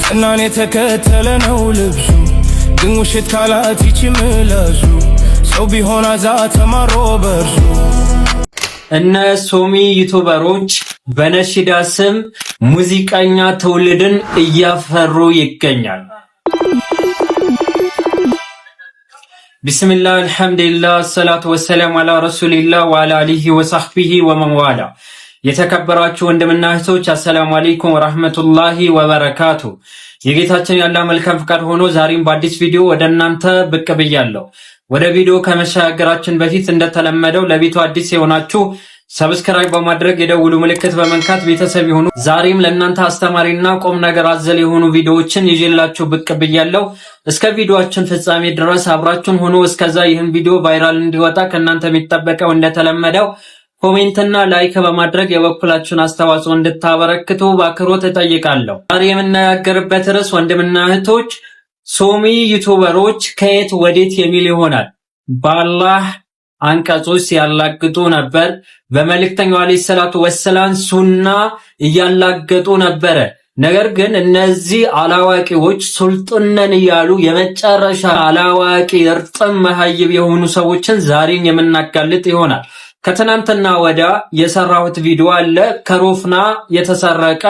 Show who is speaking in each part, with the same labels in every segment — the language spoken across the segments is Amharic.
Speaker 1: ጽናን የተከተለ ነው ልብሱ ግን ውሸት ካላት ይችምላሱ ሰው ቢሆን አዛ ተማሮ በርሱ
Speaker 2: እነ ሶሚ ዩቲዩበሮች በነሺዳ ስም ሙዚቀኛ ትውልድን እያፈሩ ይገኛል። ቢስሚላህ አልሐምዱሊላህ ሰላቱ ወሰላሙ አላ ረሱሊላህ ወአላ አሊሂ ወሰህቢሂ ወመንዋላ። የተከበራችሁ ወንድምና እህቶች አሰላሙ አለይኩም ወራህመቱላሂ ወበረካቱ። የጌታችን ያለ መልካም ፍቃድ ሆኖ ዛሬም በአዲስ ቪዲዮ ወደ እናንተ ብቅ ብያለሁ። ወደ ቪዲዮ ከመሻገራችን በፊት እንደተለመደው ለቤቱ አዲስ የሆናችሁ ሰብስክራይብ በማድረግ የደውሉ ምልክት በመንካት ቤተሰብ ይሁኑ። ዛሬም ለእናንተ አስተማሪና ቁም ነገር አዘል የሆኑ ቪዲዮዎችን ይዤላችሁ ብቅ ብያለሁ። እስከ ቪዲዮአችን ፍጻሜ ድረስ አብራችሁን ሆኖ እስከዛ ይህን ቪዲዮ ቫይራል እንዲወጣ ከእናንተ የሚጠበቀው እንደተለመደው ኮሜንትና ላይክ በማድረግ የበኩላችሁን አስተዋጽኦ እንድታበረክቱ በአክብሮት እጠይቃለሁ። ዛሬ የምናገርበት ርዕስ ወንድምና እህቶች ሶሚ ዩቲዩበሮች ከየት ወዴት የሚል ይሆናል። በአላህ አንቀጾች ሲያላግጡ ነበር። በመልእክተኛው አለይሂ ሰላቱ ወሰላም ሱና እያላገጡ ነበረ። ነገር ግን እነዚህ አላዋቂዎች ሱልጣን እያሉ የመጨረሻ አላዋቂ እርጥም መሀይብ የሆኑ ሰዎችን ዛሬን የምናጋልጥ ይሆናል። ከትናንትና ወዳ የሰራሁት ቪዲዮ አለ ከሮፍና የተሰረቀ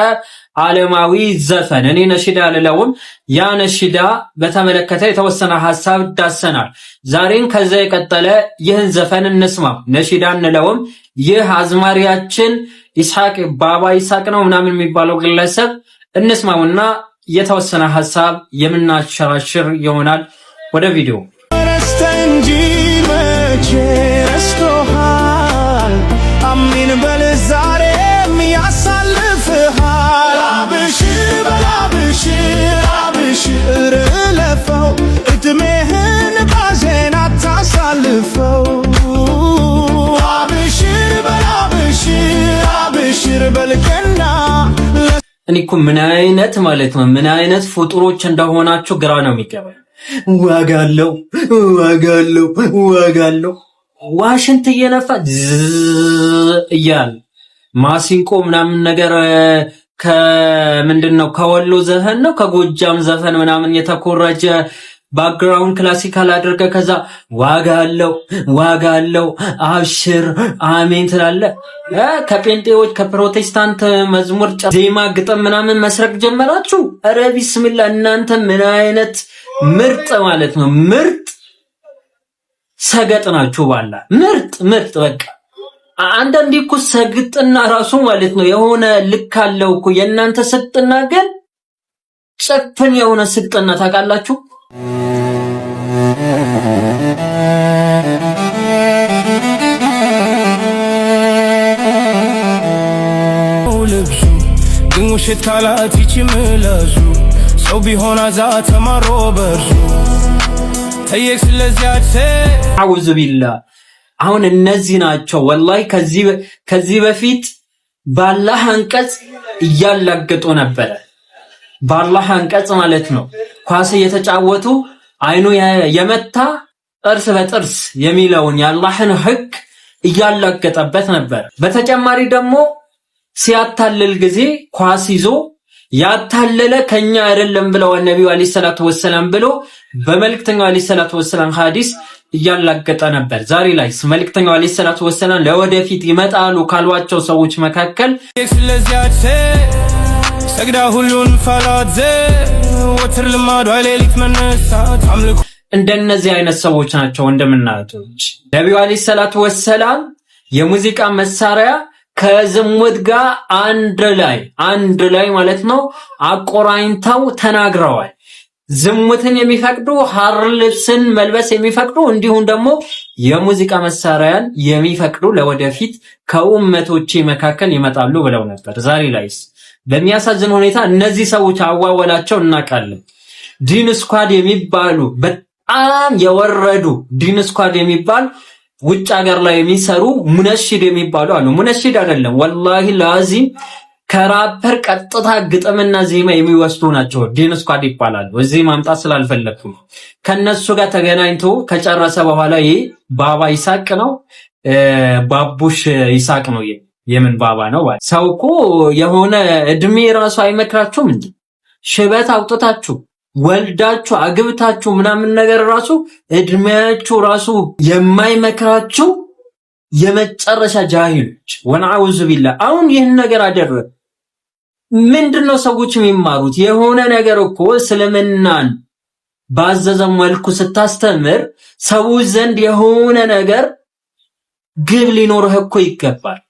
Speaker 2: ዓለማዊ ዘፈን እኔ ነሺዳ አልለውም። ያ ነሺዳ በተመለከተ የተወሰነ ሐሳብ ዳሰናል። ዛሬን ከዛ የቀጠለ ይህን ዘፈን እንስማ። ነሺዳ እንለውም። ይህ አዝማሪያችን ኢስሐቅ ባባ ኢስሐቅ ነው ምናምን የሚባለው ግለሰብ እንስማውና የተወሰነ ሐሳብ የምናሸራሽር ይሆናል። ወደ ቪዲዮ አሚን በል ዛሬም ያሳልፍሃል። አብሽር በላብሽር አብሽር እለፈው እድሜህን ባዜና ታሳልፈው። አብሽር በላብሽር አብሽር በልቀና እኔ እኮ ምን አይነት ማለት ነው ምን አይነት ፍጡሮች እንደሆናችሁ ግራ ነው የሚገባኝ። ዋጋለው ዋጋለው ዋጋለው ዋሽንት እየነፋ እያል ማሲንቆ ምናምን ነገር ከምንድነው ከወሎ ዘፈን ነው ከጎጃም ዘፈን ምናምን የተኮረጀ ባክግራውንድ ክላሲካል አድርገ ከዛ ዋጋለው አብሽር አሜን ትላለ። ከጴንጤዎች ከፕሮቴስታንት መዝሙር ዜማ ግጥም ምናምን መስረቅ ጀመራችሁ። ኧረ ቢስሚላ እናንተ ምን አይነት ምርጥ ማለት ነው ምርጥ ሰገጥ ናችሁ። ባላ ምርጥ በቃ አንዳንዴ እኮ ሰግጥና ራሱ ማለት ነው የሆነ ልክ አለው እኮ። የእናንተ ስግጥና ግን ጭፍን የሆነ ስግጥና ታውቃላችሁ።
Speaker 1: ልብሱ ግን ውሸት ካላት ይችምላሱ ሰው ቢሆን አዛ ተማሮ በርሱ
Speaker 2: አውዝ ቢላ። አሁን እነዚህ ናቸው ወላሂ ከዚህ በፊት በአላህ አንቀጽ እያላገጡ ነበረ። በአላህ አንቀጽ ማለት ነው ኳስ እየተጫወቱ አይኑ የመታ ጥርስ በጥርስ የሚለውን የአላህን ህግ እያላገጠበት ነበር። በተጨማሪ ደግሞ ሲያታልል ጊዜ ኳስ ይዞ ያታለለ ከኛ አይደለም ብለው ነብዩ አለይሂ ሰላቱ ወሰለም ብሎ በመልእክተኛው አለይሂ ሰላቱ ወሰለም ሐዲስ እያላገጠ ነበር። ዛሬ ላይ መልእክተኛው አለይሂ ሰላቱ ወሰለም ለወደፊት ይመጣሉ ካሏቸው ሰዎች መካከል
Speaker 1: ሰግዳ ሁሉን ፈላት ወትር ልማዷ ሌሊት መነሳት አምልኮ
Speaker 2: እንደነዚህ አይነት ሰዎች ናቸው እንደምናቶች። ነብዩ አለይሂ ሰላቱ ወሰለም የሙዚቃ መሳሪያ ከዝሙት ጋር አንድ ላይ ማለት ነው አቆራኝተው ተናግረዋል። ዝሙትን የሚፈቅዱ ሐር ልብስን መልበስ የሚፈቅዱ እንዲሁም ደግሞ የሙዚቃ መሳሪያን የሚፈቅዱ ለወደፊት ከኡመቶቼ መካከል ይመጣሉ ብለው ነበር። ዛሬ ላይስ በሚያሳዝን ሁኔታ እነዚህ ሰዎች አዋወላቸው እናውቃለን። ዲን ስኳድ የሚባሉ በጣም የወረዱ ዲን ስኳድ የሚባል ውጭ ሀገር ላይ የሚሰሩ ሙነሺድ የሚባሉ አሉ። ሙነሺድ አይደለም ወላሂ ላዚም ከራፐር ቀጥታ ግጥምና ዜማ የሚወስዱ ናቸው። ዲን ስኳድ ይባላሉ። እዚህ ማምጣት ስላልፈለኩ ከነሱ ጋር ተገናኝቶ ከጨረሰ በኋላ ይሄ ባባ ይሳቅ ነው ባቡሽ ይሳቅ ነው። የምን ባባ ነው? ሰው እኮ የሆነ እድሜ ራሱ አይመክራችሁም እንዴ? ሽበት አውጥታችሁ ወልዳችሁ አግብታችሁ ምናምን ነገር ራሱ እድሜያችሁ ራሱ የማይመክራችሁ የመጨረሻ ጃሂሎች ወነአውዙ ቢላህ። አሁን ይህን ነገር አደረግ ምንድነው ሰዎች የሚማሩት? የሆነ ነገር እኮ እስልምናን ባዘዘው መልኩ ስታስተምር ሰዎች ዘንድ የሆነ ነገር ግብ ሊኖርህ እኮ ይገባል።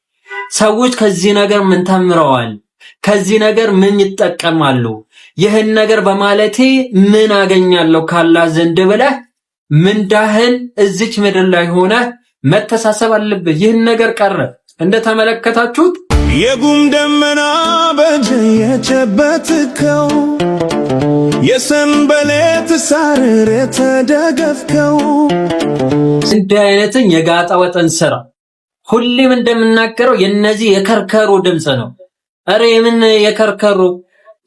Speaker 2: ሰዎች ከዚህ ነገር ምን ተምረዋል? ከዚህ ነገር ምን ይጠቀማሉ? ይህን ነገር በማለቴ ምን አገኛለሁ ካላህ ዘንድ ብለህ ምንዳህን እዚች ምድር ላይ ሆነ መተሳሰብ አለብህ። ይህን ነገር ቀረ እንደተመለከታችሁት
Speaker 1: የጉም ደመና በእጅ የጨበጥከው የሰንበሌጥ ሳር የተደገፍከው
Speaker 2: እንዲህ አይነትን የጋጣ ወጠን ስራ ሁሌም እንደምናገረው የነዚህ የከርከሩ ድምጽ ነው። አረ የምን የከርከሩ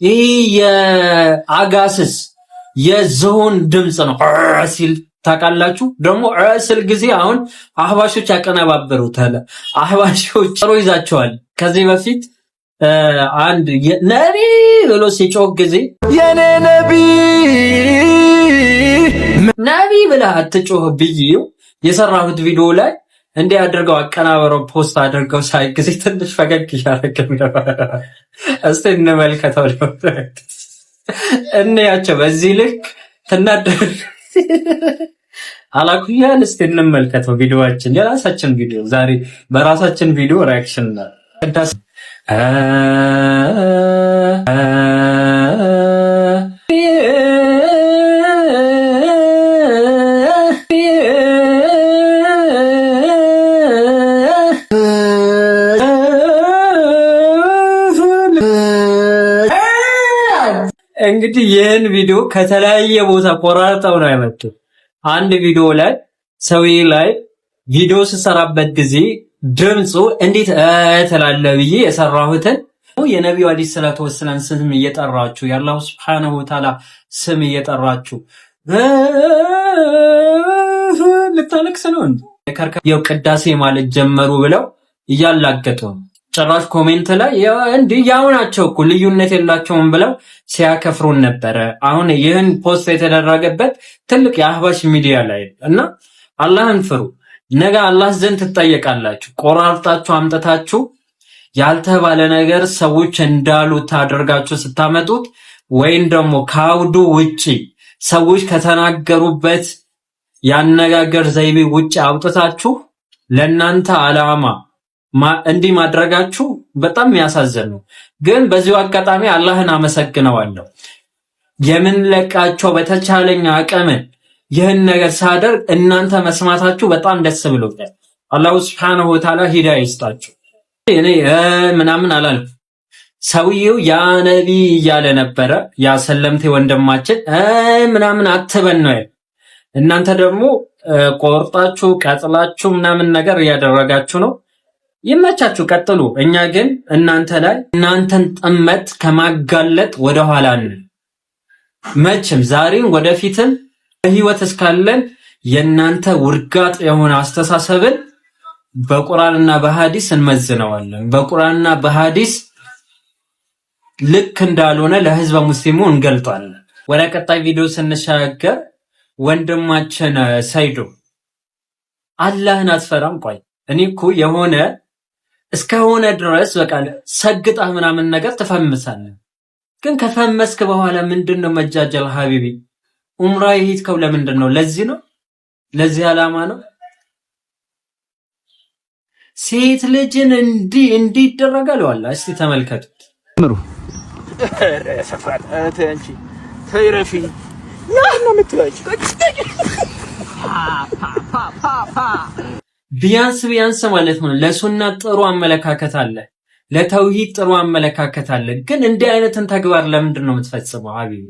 Speaker 2: ይህ የአጋስስ የዝሆን ድምጽ ነው ሲል ታውቃላችሁ። ደግሞ ስል ጊዜ አሁን አህባሾች ያቀነባበሩታል። አህባሾች ጥሩ ይዛቸዋል። ከዚህ በፊት አንድ ነቢ ብሎ ሲጮህ ጊዜ የኔ ነቢ ብለህ አትጮህ ብዬው የሰራሁት ቪዲዮ ላይ እንዲህ አድርገው አቀናበረው ፖስት አድርገው ሳይ ጊዜ ትንሽ ፈገግ እያደረገኝ ነበር። እስቲ እንመልከተው እንያቸው በዚህ ልክ ትናደር አላኩያን። እስቲ እንመልከተው ቪዲዮአችን፣ የራሳችን ቪዲዮ። ዛሬ በራሳችን ቪዲዮ ሪአክሽን ነው። እንግዲህ ይህን ቪዲዮ ከተለያየ ቦታ ቆራርጠው ነው ያመጡት። አንድ ቪዲዮ ላይ ሰውዬ ላይ ቪዲዮ ስሰራበት ጊዜ ድምፁ እንዴት ትላለህ ብዬ የሰራሁትን የነቢዩ አለይሂ ሰላቱ ወሰላም ስም እየጠራችሁ የአላሁ ሱብሓነሁ ወተዓላ ስም እየጠራችሁ ልታለቅስ ነው እንዴ? የው ቅዳሴ ማለት ጀመሩ ብለው እያላገጡ ጭራሽ ኮሜንት ላይ እንዲህ ያው ናቸው እኮ ልዩነት የላቸውም ብለው ሲያከፍሩን ነበረ። አሁን ይህን ፖስት የተደረገበት ትልቅ የአህባሽ ሚዲያ ላይ እና አላህን ፍሩ። ነገ አላህ ዘንድ ትጠየቃላችሁ። ቆራርጣችሁ አምጥታችሁ ያልተባለ ነገር ሰዎች እንዳሉት አድርጋችሁ ስታመጡት ወይም ደግሞ ከአውዱ ውጪ ሰዎች ከተናገሩበት ያነጋገር ዘይቤ ውጪ አውጥታችሁ ለናንተ አላማ እንዲህ ማድረጋችሁ በጣም የሚያሳዝን ነው። ግን በዚሁ አጋጣሚ አላህን አመሰግነዋለሁ። የምንለቃቸው በተቻለኝ አቅም ይህን ነገር ሳደርግ እናንተ መስማታችሁ በጣም ደስ ብሎኛል። አላሁ ሱብሓነሁ ወተዓላ ሂዳያ ይስጣችሁ። እኔ ምናምን አላልኩም። ሰውየው ያ ነቢ እያለ ነበረ፣ ያ ሰለምቴ ወንድማችን ምናምን አትበን ነው። እናንተ ደግሞ ቆርጣችሁ ቀጥላችሁ ምናምን ነገር እያደረጋችሁ ነው። ይመቻችሁ፣ ቀጥሉ። እኛ ግን እናንተ ላይ እናንተን ጥመት ከማጋለጥ ወደኋላ ነን። መቼም ዛሬም ወደፊትም በህይወት እስካለን የእናንተ ውርጋጥ የሆነ አስተሳሰብን በቁርአንና በሐዲስ እንመዝነዋለን። በቁርአንና በሐዲስ ልክ እንዳልሆነ ለህዝበ ሙስሊሙ እንገልጣለን። ወደ ቀጣይ ቪዲዮ ስንሻገር ወንድማችን ሰይዶ አላህን አትፈራም? ቆይ እኔ እኮ የሆነ እስከሆነ ድረስ በቃ ሰግጣህ ምናምን ነገር ትፈምሳለህ። ግን ከፈመስክ በኋላ ምንድነው መጃጀል? ሀቢቢ ኡምራ የሄድከው ለምንድን ነው? ለዚህ ነው? ለዚህ ዓላማ ነው? ሴት ልጅን እንዲህ ይደረጋል? ዋላ እስቲ ተመልከቱት። ምሩ ሰፋት አንቺ ተይረፊ ነው የምትላጭ። ቢያንስ ማለት ነው ለሱና ጥሩ አመለካከት አለ፣ ለተውሂድ ጥሩ አመለካከት አለ። ግን እንዲህ አይነትን ተግባር ለምንድን ነው የምትፈጽመው? ሀቢቢ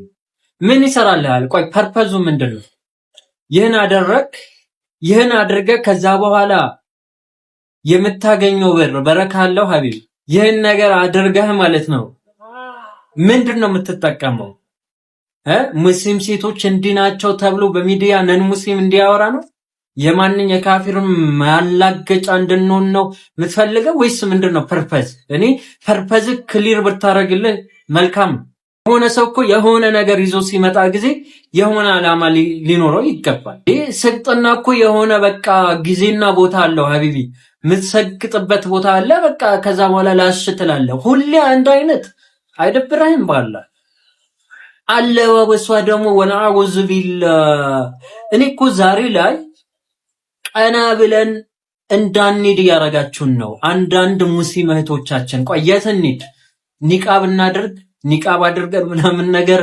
Speaker 2: ምን ይሰራልሃል? ቆይ ፐርፐዙ ምንድነው? ይህን አድርገህ ከዛ በኋላ የምታገኘው ብር በረካ አለው? ሀቢቢ ይህን ነገር አድርገህ ማለት ነው ምንድነው የምትጠቀመው? ሙስሊም ሴቶች እንዲህ ናቸው ተብሎ በሚዲያ ነን ሙስሊም እንዲያወራ ነው? የማንኛ የካፊሩን ማላገጫ እንድንሆን ነው የምትፈልገው ወይስ ምንድነው ፐርፐዝ? እኔ ፐርፐዝ ክሊር ብታረግልህ መልካም። የሆነ ሰው እኮ የሆነ ነገር ይዞ ሲመጣ ጊዜ የሆነ ዓላማ ሊኖረው ይገባል። ይህ ስልጥና እኮ የሆነ በቃ ጊዜና ቦታ አለው ሀቢቢ። የምትሰግጥበት ቦታ አለ። በቃ ከዛ በኋላ ላሽ ትላለህ። ሁሌ አንድ አይነት አይደብረህም? ባላ አለባበሷ ደግሞ ወነአውዙ ቢላ። እኔ እኮ ዛሬ ላይ ቀና ብለን እንዳንሄድ እያረጋችሁን ነው። አንዳንድ ሙስሊም እህቶቻችን ቆይ የት እንሂድ? ኒቃብ እናድርግ፣ ኒቃብ አድርገን ምናምን ነገር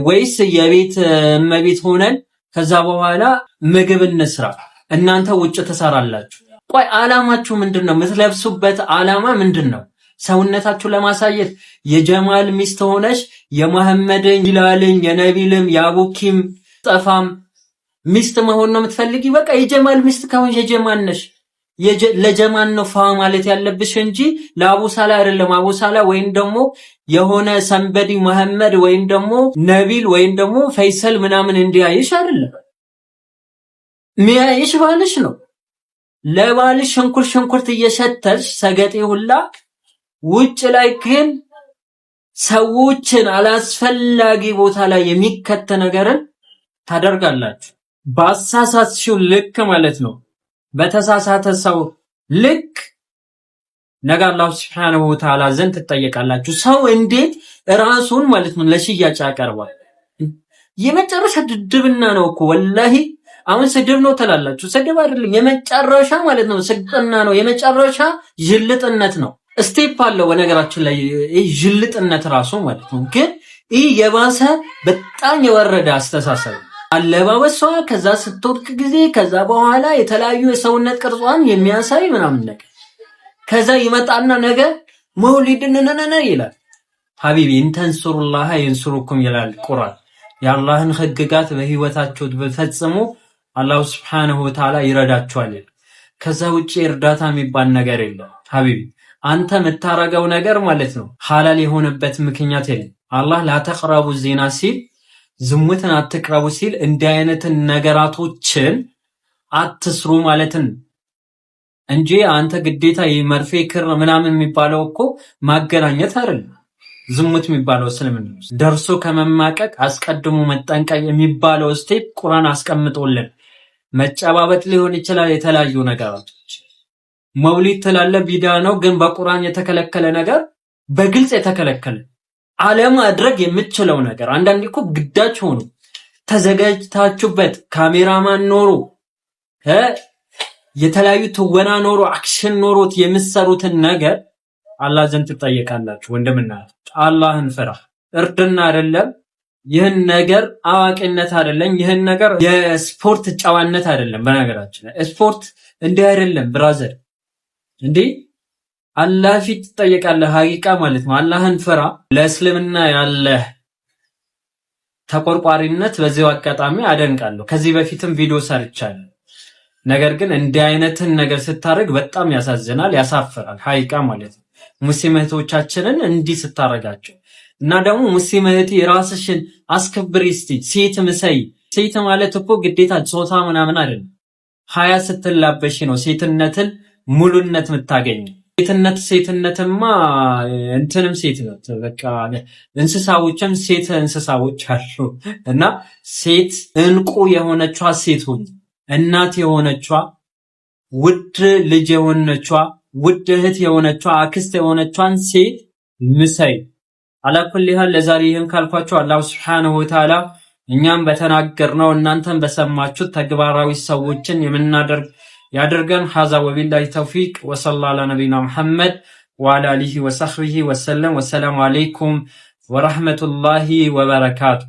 Speaker 2: ወይስ የቤት እመቤት ሆነን ከዛ በኋላ ምግብ እንስራ? እናንተ ውጭ ትሰራላችሁ። ቆይ አላማችሁ ምንድነው? የምትለብሱበት አላማ ምንድነው? ሰውነታችሁ ለማሳየት የጀማል ሚስት ሆነሽ የመሐመድን ቢላልን የነቢልም የአቡኪም ጠፋም ሚስት መሆን ነው የምትፈልጊ? በቃ የጀማል ሚስት ከሆንሽ የጀማል ነሽ። ለጀማል ነው ፋ ማለት ያለብሽ እንጂ ለአቡ ሳላ አይደለም። አቡ ሳላ ወይም ደግሞ የሆነ ሰንበዲ መሐመድ ወይም ደግሞ ነቢል ወይም ደግሞ ፈይሰል ምናምን እንዲያይሽ አይደለም። ሚያይሽ ባልሽ ነው። ለባልሽ ሽንኩርት እየሸተሽ ሰገጤ ሁላ ውጭ ላይ ግን ሰዎችን አላስፈላጊ ቦታ ላይ የሚከተ ነገርን ታደርጋላችሁ። ባሳሳትሽው ልክ ማለት ነው። በተሳሳተ ሰው ልክ ነገ አላህ Subhanahu Wa Ta'ala ዘንድ ትጠየቃላችሁ። ሰው እንዴት ራሱን ማለት ነው ለሽያጭ ያቀርባል? የመጨረሻ ድድብና ነው እኮ ወላሂ። አሁን ስድብ ነው ትላላችሁ። ስድብ አይደለም፣ የመጨረሻ ማለት ነው ስግጥና ነው። የመጨረሻ ጅልጥነት ነው። ስቴፕ አለው በነገራችን ላይ ይህ ጅልጥነት ራሱ ማለት ነው። ግን ይህ የባሰ በጣም የወረደ አስተሳሰብ አለባበሷ ከዛ ስትወድቅ ጊዜ ከዛ በኋላ የተለያዩ የሰውነት ቅርጿን የሚያሳይ ምናምን ነገር ከዛ ይመጣና ነገ መውሊድን ነነነ ይላል። ሐቢቢ እንተንሱሩላህ ይንሱሩኩም ይላል ቁርአን። የአላህን ህግጋት በህይወታችሁ በፈጽሙ አላህ Subhanahu Wa Ta'ala ይረዳችኋል። ከዛ ውጪ እርዳታ የሚባል ነገር የለም ሐቢቢ። አንተ የምታረገው ነገር ማለት ነው ሐላል የሆነበት ምክንያት የለም። አላህ ላተቅረቡ ዚና ሲል ዝሙትን አትቅረቡ ሲል እንዲህ አይነትን ነገራቶችን አትስሩ ማለትን እንጂ አንተ ግዴታ የመርፌ ክር ምናምን የሚባለው እኮ ማገናኘት አይደለም። ዝሙት የሚባለው እስልምና ደርሶ ከመማቀቅ አስቀድሞ መጠንቀቅ የሚባለው ስቴፕ ቁርአን አስቀምጦልን መጨባበጥ ሊሆን ይችላል። የተለያዩ ነገራቶች መውሊድ ትላለ ቢዳ ነው፣ ግን በቁርአን የተከለከለ ነገር በግልጽ የተከለከለ አለማድረግ የምትችለው ነገር አንዳንዴ እኮ ግዳጅ ሆኖ ተዘጋጅታችሁበት ካሜራማን ኖሮ የተለያዩ ትወና ኖሮ አክሽን ኖሮት የምትሰሩትን ነገር አላህ ዘንድ ትጠየቃላችሁ። ወንድምና አላህን ፍራ። እርድና አይደለም ይህን ነገር አዋቂነት አይደለም። ይህን ነገር የስፖርት ጨዋነት አይደለም። በነገራችን ላይ ስፖርት እንዲህ አይደለም ብራዘር። እንዴ አላህ ፊት ትጠየቃለህ። ሀቂቃ ማለት ነው። አላህን ፍራ። ለእስልምና ያለህ ተቆርቋሪነት በዚሁ አጋጣሚ አደንቃለሁ። ከዚህ በፊትም ቪዲዮ ሰርቻለሁ። ነገር ግን እንዲህ አይነትን ነገር ስታረግ በጣም ያሳዝናል፣ ያሳፍራል። ሀቂቃ ማለት ነው። ሙስሊም እህቶቻችንን እንዲህ ስታረጋቸው እና ደግሞ ሙስሊም እህቴ ራስሽን አስከብሪ እስቲ። ሴት ምሰይ። ሴት ማለት እኮ ግዴታ ጾታ ምናምን አይደለም። ሀያ ስትላበሽ ነው ሴትነትን ሙሉነት የምታገኝ። ሴትነትማ እንትንም ሴት ነው። በቃ እንስሳዎችም ሴት እንስሳዎች አሉ። እና ሴት እንቁ የሆነችዋ ሴት ሁኚ። እናት የሆነችዋ ውድ ልጅ የሆነችዋ ውድ እህት የሆነችዋ አክስት የሆነችዋን ሴት ምሰይ። አላኩል ይሃል ለዛሬ ይህን ካልኳችሁ አላህ Subhanahu Wa Ta'ala እኛም በተናገርነው እናንተም በሰማችሁት ተግባራዊ ሰዎችን የምናደርግ ያደርገን። ሀዛ ወቢላሂ ተውፊቅ ወሰለላሁ ዐላ ነቢና መሐመድ ወዐላ አሊሂ ወሰህቢሂ ወሰለም። ወሰላሙ አለይኩም ወራህመቱላሂ ወበረካቱ።